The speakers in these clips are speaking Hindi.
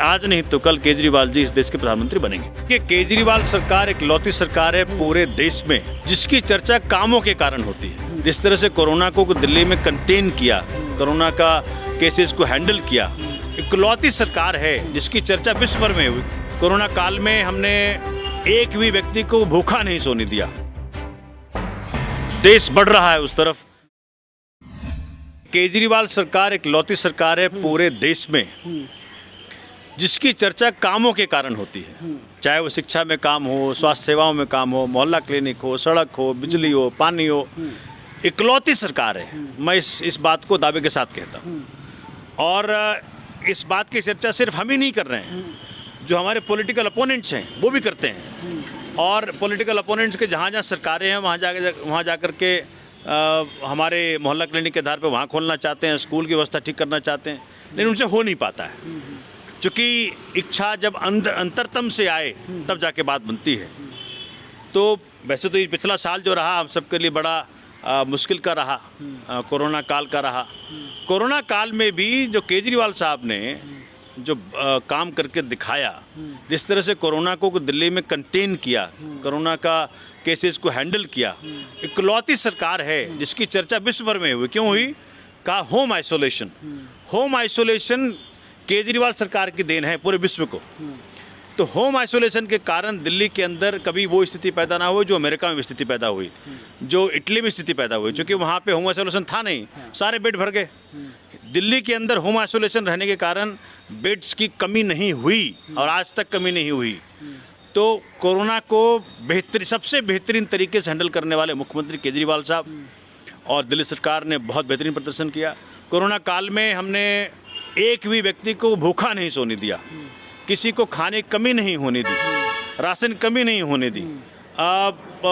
आज नहीं तो कल केजरीवाल जी इस देश के प्रधानमंत्री बनेंगे। कि केजरीवाल सरकार एक लौती सरकार है पूरे देश में जिसकी चर्चा कामों के कारण होती है। जिस तरह से कोरोना को दिल्ली में कंटेन किया, कोरोना का केसेस को हैंडल किया, इकलौती सरकार है जिसकी चर्चा विश्व भर में हुई। कोरोना काल में हमने एक भी व्यक्ति को भूखा नहीं सोने दिया। देश बढ़ रहा है उस तरफ। केजरीवाल सरकार एक लौती सरकार है पूरे देश में जिसकी चर्चा कामों के कारण होती है। चाहे वो शिक्षा में काम हो, स्वास्थ्य सेवाओं में काम हो, मोहल्ला क्लिनिक हो, सड़क हो, बिजली हो, पानी हो, इकलौती सरकार है। मैं इस बात को दावे के साथ कहता हूँ। और इस बात की चर्चा सिर्फ हम ही नहीं कर रहे हैं, जो हमारे पॉलिटिकल अपोनेंट्स हैं वो भी करते हैं। और पॉलिटिकल अपोनेंट्स के जहाँ जहाँ सरकारें हैं वहाँ जाकर के हमारे मोहल्ला क्लिनिक के आधार पर वहाँ खोलना चाहते हैं, स्कूल की व्यवस्था ठीक करना चाहते हैं, लेकिन उनसे हो नहीं पाता है। क्योंकि इच्छा जब अंतरतम से आए तब जाके बात बनती है। तो वैसे तो ये पिछला साल जो रहा हम सबके लिए बड़ा मुश्किल का रहा, कोरोना काल का रहा। कोरोना काल में भी जो केजरीवाल साहब ने जो काम करके दिखाया, जिस तरह से कोरोना को दिल्ली में कंटेन किया, कोरोना का केसेस को हैंडल किया, इकलौती सरकार है जिसकी चर्चा विश्व भर में हुई। क्यों हुई? कहा home isolation. Home isolation Kejriwal सरकार की देन है पूरे विश्व को। तो होम आइसोलेशन के कारण दिल्ली के अंदर कभी वो स्थिति पैदा ना हुई जो अमेरिका में स्थिति पैदा हुई, जो इटली में स्थिति पैदा हुई, क्योंकि वहाँ पे होम आइसोलेशन था नहीं, सारे बेड भर गए। दिल्ली के अंदर होम आइसोलेशन रहने के कारण बेड्स की कमी नहीं हुई और आज तक कमी नहीं हुई। तो कोरोना को सबसे बेहतरीन तरीके से हैंडल करने वाले मुख्यमंत्री केजरीवाल साहब और दिल्ली सरकार ने बहुत बेहतरीन प्रदर्शन किया। कोरोना काल में हमने एक भी व्यक्ति को भूखा नहीं सोने दिया, किसी को खाने की कमी नहीं होने दी, राशन कमी नहीं होने दी।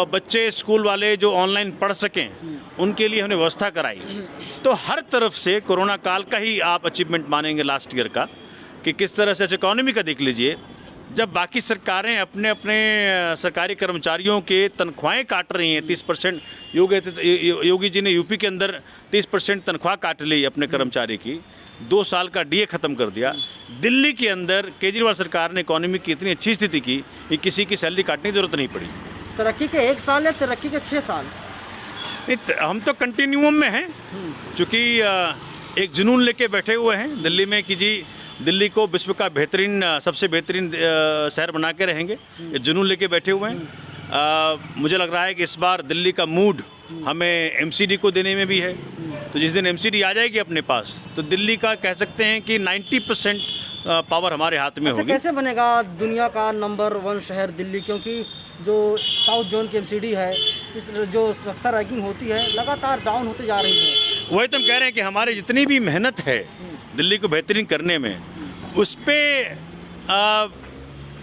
बच्चे स्कूल वाले जो ऑनलाइन पढ़ सकें उनके लिए हमने व्यवस्था कराई। तो हर तरफ से कोरोना काल का ही आप अचीवमेंट मानेंगे लास्ट ईयर का, कि किस तरह से इकोनॉमी का देख लीजिए। जब बाकी सरकारें अपने अपने सरकारी कर्मचारियों के तनख्वाहें काट रही हैं 30%, योगी जी ने यूपी के अंदर 30% तनख्वाह काट ली अपने कर्मचारी की, 2 साल का डीए ख़त्म कर दिया। दिल्ली के अंदर केजरीवाल सरकार ने इकोनॉमी की इतनी अच्छी स्थिति की कि किसी की सैलरी काटने की ज़रूरत नहीं पड़ी। तरक्की के 1 साल या तरक्की के 6 साल? नहीं, हम तो कंटिन्यूम में हैं, चूँकि एक जुनून लेके बैठे हुए हैं दिल्ली में कि जी दिल्ली को विश्व का सबसे बेहतरीन शहर बना के रहेंगे। ये जुनून लेके बैठे हुए हैं। मुझे लग रहा है कि इस बार दिल्ली का मूड हमें एमसीडी को देने में भी है। तो जिस दिन एमसीडी आ जाएगी अपने पास तो दिल्ली का कह सकते हैं कि 90% पावर हमारे हाथ में होगी। कैसे बनेगा दुनिया का नंबर 1 शहर दिल्ली? क्योंकि जो साउथ जोन की एमसीडी है, इस जो स्वच्छता रैंकिंग होती है लगातार डाउन होते जा रही है। वही तो हम कह रहे हैं कि हमारी जितनी भी मेहनत है दिल्ली को बेहतरीन करने में, उस पर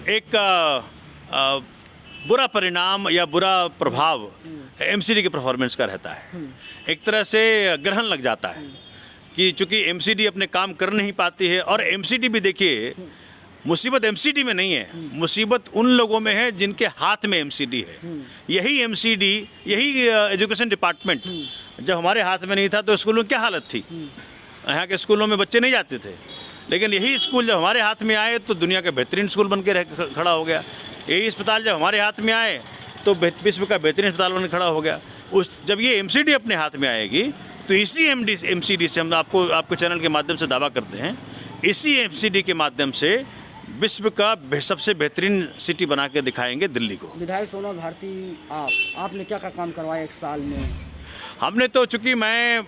एक बुरा परिणाम या बुरा प्रभाव एमसीडी के परफॉर्मेंस का रहता है। एक तरह से ग्रहण लग जाता है कि चूंकि एमसीडी अपने काम कर नहीं पाती है। और एमसीडी भी देखिए, मुसीबत एमसीडी में नहीं है, मुसीबत उन लोगों में है जिनके हाथ में एमसीडी है। यही एमसीडी, यही एजुकेशन डिपार्टमेंट जब हमारे हाथ में नहीं था तो स्कूलों की क्या हालत थी। यहाँ के स्कूलों में बच्चे नहीं जाते थे, लेकिन यही स्कूल जब हमारे हाथ में आए तो दुनिया का बेहतरीन स्कूल बन के खड़ा हो गया। यही अस्पताल जब हमारे हाथ में आए तो विश्व का बेहतरीन अस्पताल बन के खड़ा हो गया। जब ये एमसीडी अपने हाथ में आएगी तो इसी एमसीडी से हम आपके चैनल के माध्यम से दावा करते हैं, इसी एमसीडी के माध्यम से विश्व का सबसे बेहतरीन सिटी बना के दिखाएंगे दिल्ली को। विधायक सोमनाथ भारती, आपने क्या काम करवाया 1 साल में? हमने तो, चूँकि मैं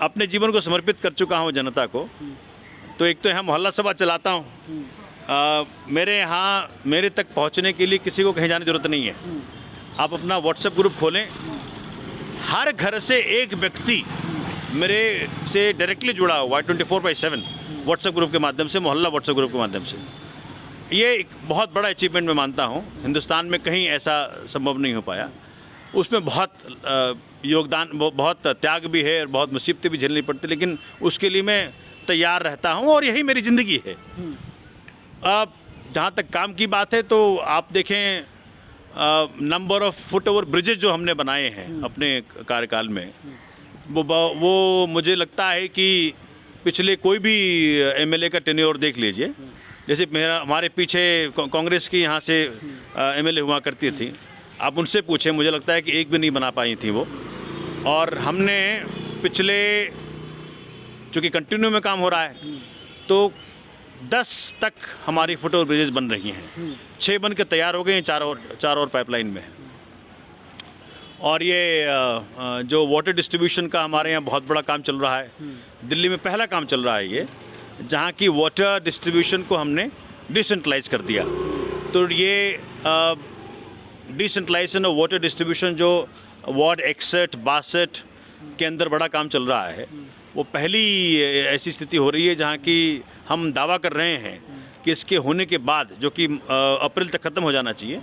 अपने जीवन को समर्पित कर चुका हूँ जनता को, तो एक तो यहाँ मोहल्ला सभा चलाता हूँ। मेरे यहाँ मेरे तक पहुँचने के लिए किसी को कहीं जाने की ज़रूरत नहीं है। आप अपना व्हाट्सएप ग्रुप खोलें, हर घर से एक व्यक्ति मेरे से डायरेक्टली जुड़ा हुआ है 24/7 व्हाट्सएप ग्रुप के माध्यम से, मोहल्ला व्हाट्सएप ग्रुप के माध्यम से। ये एक बहुत बड़ा अचीवमेंट मैं मानता हूँ। हिंदुस्तान में कहीं ऐसा संभव नहीं हो पाया। उसमें बहुत योगदान, बहुत त्याग भी है और बहुत मुसीबतें भी झेलनी पड़ती, लेकिन उसके लिए मैं तैयार रहता हूँ और यही मेरी ज़िंदगी है। अब जहाँ तक काम की बात है तो आप देखें number of foot over bridges जो हमने बनाए हैं अपने कार्यकाल में, वो मुझे लगता है कि पिछले कोई भी एमएलए का टेन्योर देख लीजिए जैसे हमारे पीछे कांग्रेस की यहाँ से एमएलए हुआ करती थी, आप उनसे पूछें, मुझे लगता है कि एक भी नहीं बना पाई थी वो। और हमने पिछले, चूँकि कंटिन्यू में काम हो रहा है, तो 10 तक हमारी फुट ओवर ब्रिजेज बन रही हैं। 6 बन के तैयार हो गए हैं, 4 और पाइपलाइन में है। और ये जो वाटर डिस्ट्रीब्यूशन का हमारे यहाँ बहुत बड़ा काम चल रहा है, दिल्ली में पहला काम चल रहा है ये, जहाँ की वाटर डिस्ट्रीब्यूशन को हमने डिसेंट्रलाइज कर दिया। तो ये डिसेंट्रलाइजेशन ऑफ वाटर डिस्ट्रीब्यूशन जो वार्ड 61-62 के अंदर बड़ा काम चल रहा है, वो पहली ऐसी स्थिति हो रही है जहाँ की हम दावा कर रहे हैं कि इसके होने के बाद, जो कि अप्रैल तक ख़त्म हो जाना चाहिए,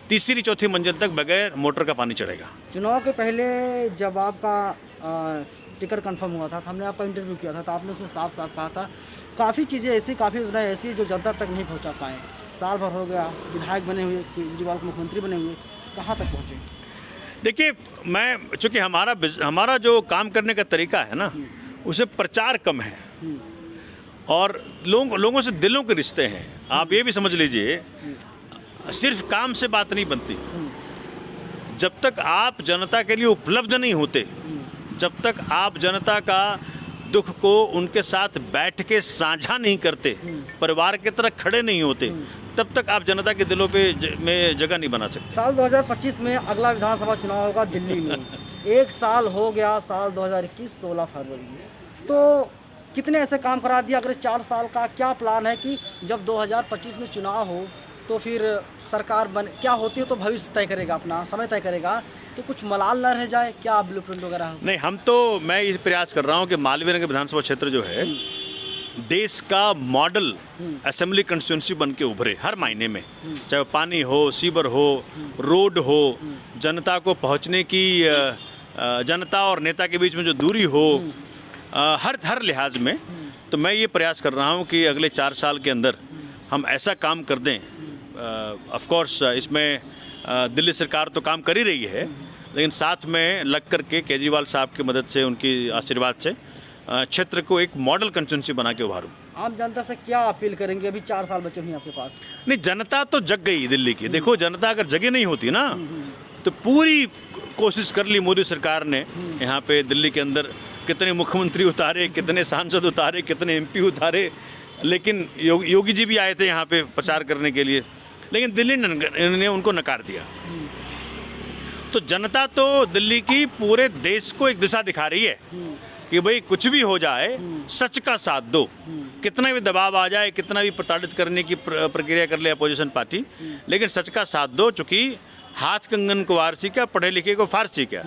तीसरी चौथी मंजिल तक बगैर मोटर का पानी चढ़ेगा। चुनाव के पहले जब आपका टिकट कंफर्म हुआ था, तो हमने आपका इंटरव्यू किया था, तो आपने उसमें साफ साफ कहा था काफ़ी चीज़ें ऐसी, काफ़ी योजनाएं ऐसी जो जनता तक नहीं पहुंचा पाए। साल भर हो गया, विधायक बने हुए, केजरीवाल को मुख्यमंत्री बने हुए, कहाँ तक पहुँचे? देखिए, मैं चूँकि हमारा जो काम करने का तरीका है ना, उसे प्रचार कम है और लोगों से दिलों के रिश्ते हैं। आप ये भी समझ लीजिए, सिर्फ काम से बात नहीं बनती। जब तक आप जनता के लिए उपलब्ध नहीं होते, जब तक आप जनता का दुख को उनके साथ बैठ के साझा नहीं करते, परिवार की तरह खड़े नहीं होते, तब तक आप जनता के दिलों पे में जगह नहीं बना सकते। साल 2025 में अगला विधानसभा चुनाव होगा दिल्ली में। 1 साल हो गया, साल 2021 16 फरवरी, तो कितने ऐसे काम करा दिया? अगर इस 4 साल का क्या प्लान है कि जब 2025 में चुनाव हो तो फिर सरकार क्या होती है तो भविष्य तय करेगा, अपना समय तय करेगा, तो कुछ मलाल ना रह जाए, क्या ब्लूप्रिंट वगैरह? नहीं, मैं ये प्रयास कर रहा हूँ कि मालवीय नगर विधानसभा क्षेत्र जो है देश का मॉडल असेंबली कंस्टिट्यूंसी बन के उभरे हर मायने में, चाहे पानी हो, सीवर हो, रोड हो, जनता को पहुँचने की, जनता और नेता के बीच में जो दूरी हो, हर लिहाज में। तो मैं ये प्रयास कर रहा हूँ कि अगले 4 साल के अंदर हम ऐसा काम कर दें। ऑफ कोर्स इसमें दिल्ली सरकार तो काम कर ही रही है, लेकिन साथ में लग करके केजरीवाल साहब की मदद से, उनकी आशीर्वाद से क्षेत्र को एक मॉडल कंस्टिट्यूंसी बना के उभारूं। आप जनता से क्या अपील करेंगे? अभी 4 साल बचे हुए हैं आपके पास। नहीं, जनता तो जग गई दिल्ली की। देखो, जनता अगर जगी नहीं होती ना, तो पूरी कोशिश कर ली मोदी सरकार ने यहाँ पे दिल्ली के अंदर, कितने मुख्यमंत्री उतारे, कितने सांसद उतारे, कितने एमपी उतारे, लेकिन योगी जी भी आए थे यहाँ पे प्रचार करने के लिए, लेकिन दिल्ली ने उनको नकार दिया। तो जनता तो दिल्ली की पूरे देश को एक दिशा दिखा रही है कि भाई कुछ भी हो जाए, सच का साथ दो। कितना भी दबाव आ जाए, कितना भी प्रताड़ित करने की प्रक्रिया कर ले अपोजिशन पार्टी, लेकिन सच का साथ दो। चूँकि हाथ कंगन को वारसी क्या, पढ़े लिखे को फारसी क्या।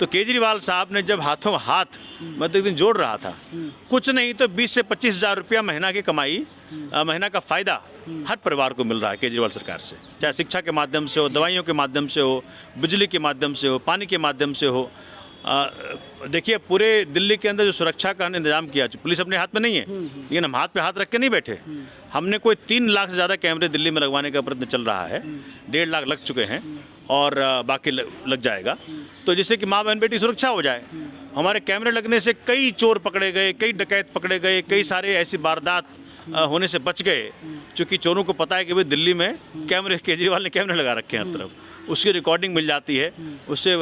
तो केजरीवाल साहब ने जब हाथों हाथ, मैं तो एक दिन जोड़ रहा था, कुछ नहीं तो 20 से 25 हज़ार रुपया महीना की कमाई, महीना का फ़ायदा हर परिवार को मिल रहा है केजरीवाल सरकार से, चाहे शिक्षा के माध्यम से हो, दवाइयों के माध्यम से हो, बिजली के माध्यम से हो, पानी के माध्यम से हो। देखिए, पूरे दिल्ली के अंदर जो सुरक्षा का इंतजाम किया, पुलिस अपने हाथ में नहीं है, लेकिन हम हाथ पे हाथ रख के नहीं बैठे। हमने कोई 3 लाख से ज़्यादा कैमरे दिल्ली में लगवाने का प्रयत्न चल रहा है। 1.5 लाख लग चुके हैं और बाकी लग जाएगा, तो जिससे कि माँ बहन बेटी सुरक्षा हो जाए। हमारे कैमरे लगने से कई चोर पकड़े गए, कई डकैत पकड़े गए, कई सारे ऐसी वारदात होने से बच गए, क्योंकि चोरों को पता है कि भाई दिल्ली में कैमरे, केजरीवाल ने कैमरे लगा रखे हैं हर तरफ, उसकी रिकॉर्डिंग मिल जाती है, उससे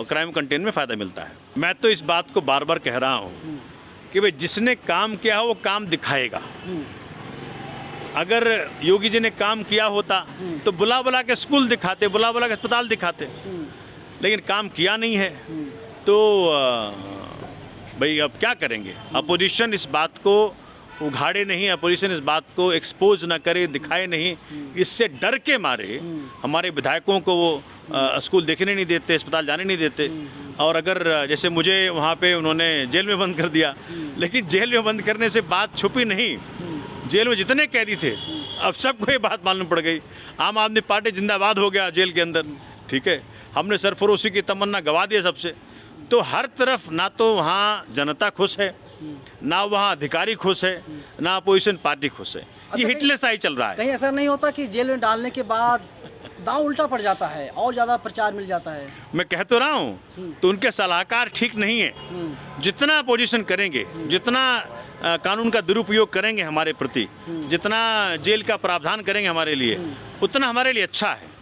क्राइम कंटेन में फ़ायदा मिलता है। मैं तो इस बात को बार बार कह रहा हूँ कि भाई जिसने काम किया हो वो काम दिखाएगा। अगर योगी जी ने काम किया होता तो बुला बुला के स्कूल दिखाते, बुला बुला के अस्पताल दिखाते, लेकिन काम किया नहीं है। तो भाई अब क्या करेंगे? अपोजिशन इस बात को उघाड़े नहीं, अपोजिशन इस बात को एक्सपोज ना करे, दिखाए नहीं, इससे डर के मारे हमारे विधायकों को वो स्कूल देखने नहीं देते, अस्पताल जाने नहीं देते। और अगर जैसे मुझे वहाँ पे उन्होंने जेल में बंद कर दिया, लेकिन जेल में बंद करने से बात छुपी नहीं। जेल में जितने कैदी थे, अब सबको ये बात मालूम पड़ गई। आम आदमी पार्टी जिंदाबाद हो गया जेल के अंदर, ठीक है। हमने सरफरोशी की तमन्ना गवा दिया सबसे। तो हर तरफ ना तो वहाँ जनता खुश है, ना वहाँ अधिकारी खुश है, ना अपोजिशन पार्टी खुश है। ये हिटलरशाही चल रहा है। कहीं ऐसा नहीं होता कि जेल में डालने के बाद दांव उल्टा पड़ जाता है और ज़्यादा प्रचार मिल जाता है? मैं कह तो रहा हूँ, तो उनके सलाहकार ठीक नहीं है। जितना अपोजिशन करेंगे, जितना कानून का दुरुपयोग करेंगे हमारे प्रति, जितना जेल का प्रावधान करेंगे हमारे लिए, उतना हमारे लिए अच्छा है।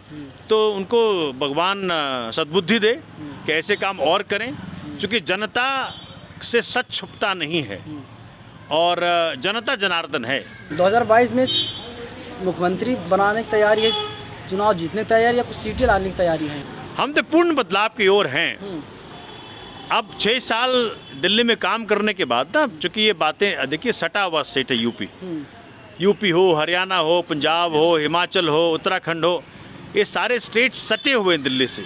तो उनको भगवान सद्बुद्धि दे कि ऐसे काम और करें, क्योंकि जनता से सच छुपता नहीं है और जनता जनार्दन है। 2022 में मुख्यमंत्री बनाने की तैयारी है, चुनाव जीतने की तैयारी, या कुछ सीटें लाने की तैयारी है? हम तो पूर्ण बदलाव की ओर हैं। अब 6 साल दिल्ली में काम करने के बाद ना, चूँकि ये बातें देखिए, सटा हुआ स्टेट है यूपी हो, हरियाणा हो, पंजाब हो, हिमाचल हो, उत्तराखंड हो, ये सारे स्टेट सटे हुए हैं दिल्ली से,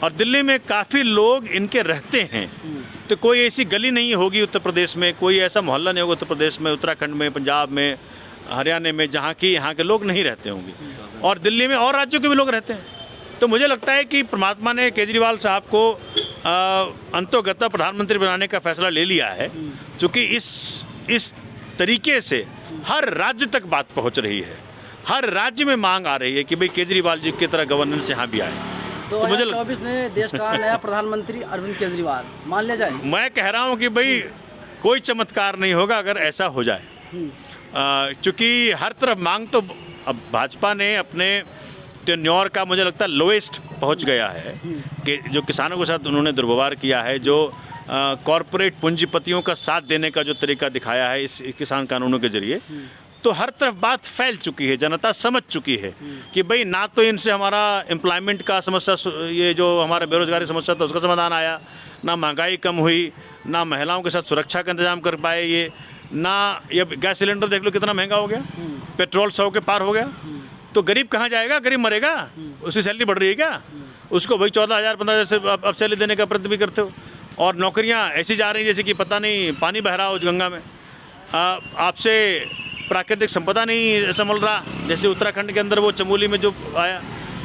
और दिल्ली में काफ़ी लोग इनके रहते हैं। तो कोई ऐसी गली नहीं होगी उत्तर प्रदेश में, कोई ऐसा मोहल्ला नहीं होगा उत्तर प्रदेश में, उत्तराखंड में, पंजाब में, हरियाणा में, जहाँ की यहाँ के लोग नहीं रहते होंगे, और दिल्ली में और राज्यों के भी लोग रहते हैं। तो मुझे लगता है कि परमात्मा ने केजरीवाल साहब को अंतोगत्वा प्रधानमंत्री बनाने का फैसला ले लिया है, क्योंकि इस तरीके से हर राज्य तक बात पहुंच रही है, हर राज्य में मांग आ रही है कि भाई केजरीवाल जी की तरह गवर्नेंस यहाँ भी आए। तो मुझे 2024 में देश का नया प्रधानमंत्री अरविंद केजरीवाल मान लिया जाए? मैं कह रहा हूँ कि भाई कोई चमत्कार नहीं होगा अगर ऐसा हो जाए, क्योंकि हर तरफ मांग तो अब भाजपा ने अपने टेन्योर का मुझे लगता है लोएस्ट पहुंच गया है, कि जो किसानों के साथ उन्होंने दुर्व्यवहार किया है, जो कॉरपोरेट पूंजीपतियों का साथ देने का जो तरीका दिखाया है इस किसान कानूनों के जरिए, तो हर तरफ बात फैल चुकी है, जनता समझ चुकी है कि भाई ना तो इनसे हमारा एम्प्लॉयमेंट का समस्या, ये जो हमारा बेरोजगारी समस्या था उसका समाधान आया, ना महंगाई कम हुई, ना महिलाओं के साथ सुरक्षा का इंतजाम कर पाए ये, ना ये गैस सिलेंडर देख लो कितना महंगा हो गया, पेट्रोल 100 के पार हो गया। तो गरीब कहाँ जाएगा? गरीब मरेगा। उसकी सैलरी बढ़ रही है क्या? उसको भाई 14,000 15,000 से अब सैलरी देने का प्रयत्न भी करते हो, और नौकरियाँ ऐसी जा रही जैसे कि पता नहीं पानी बह रहा हो गंगा में, आपसे प्राकृतिक संपदा नहीं संभल रहा, जैसे उत्तराखंड के अंदर वो चमोली में जो आया।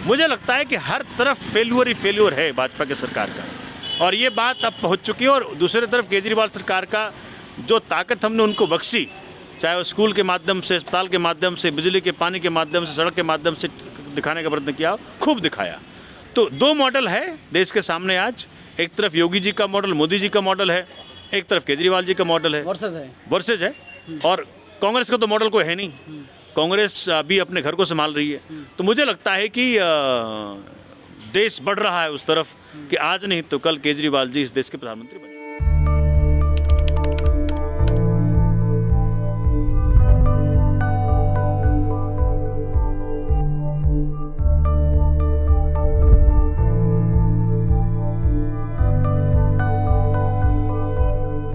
मुझे लगता है कि हर तरफ फेल्यूर ही फेल्यूर है भाजपा के सरकार का, और ये बात अब पहुंच चुकी है। और दूसरी तरफ केजरीवाल सरकार का जो ताकत हमने उनको बख्शी, चाहे वो स्कूल के माध्यम से, अस्पताल के माध्यम से, बिजली के पानी के माध्यम से, सड़क के माध्यम से दिखाने का प्रयत्न किया, खूब दिखाया। तो 2 मॉडल है देश के सामने आज, एक तरफ योगी जी का मॉडल, मोदी जी का मॉडल है, एक तरफ केजरीवाल जी का मॉडल है, वर्सेज है। और कांग्रेस का तो मॉडल कोई है नहीं, कांग्रेस अभी अपने घर को संभाल रही है। तो मुझे लगता है कि देश बढ़ रहा है उस तरफ कि आज नहीं तो कल केजरीवाल जी इस देश के प्रधानमंत्री बने।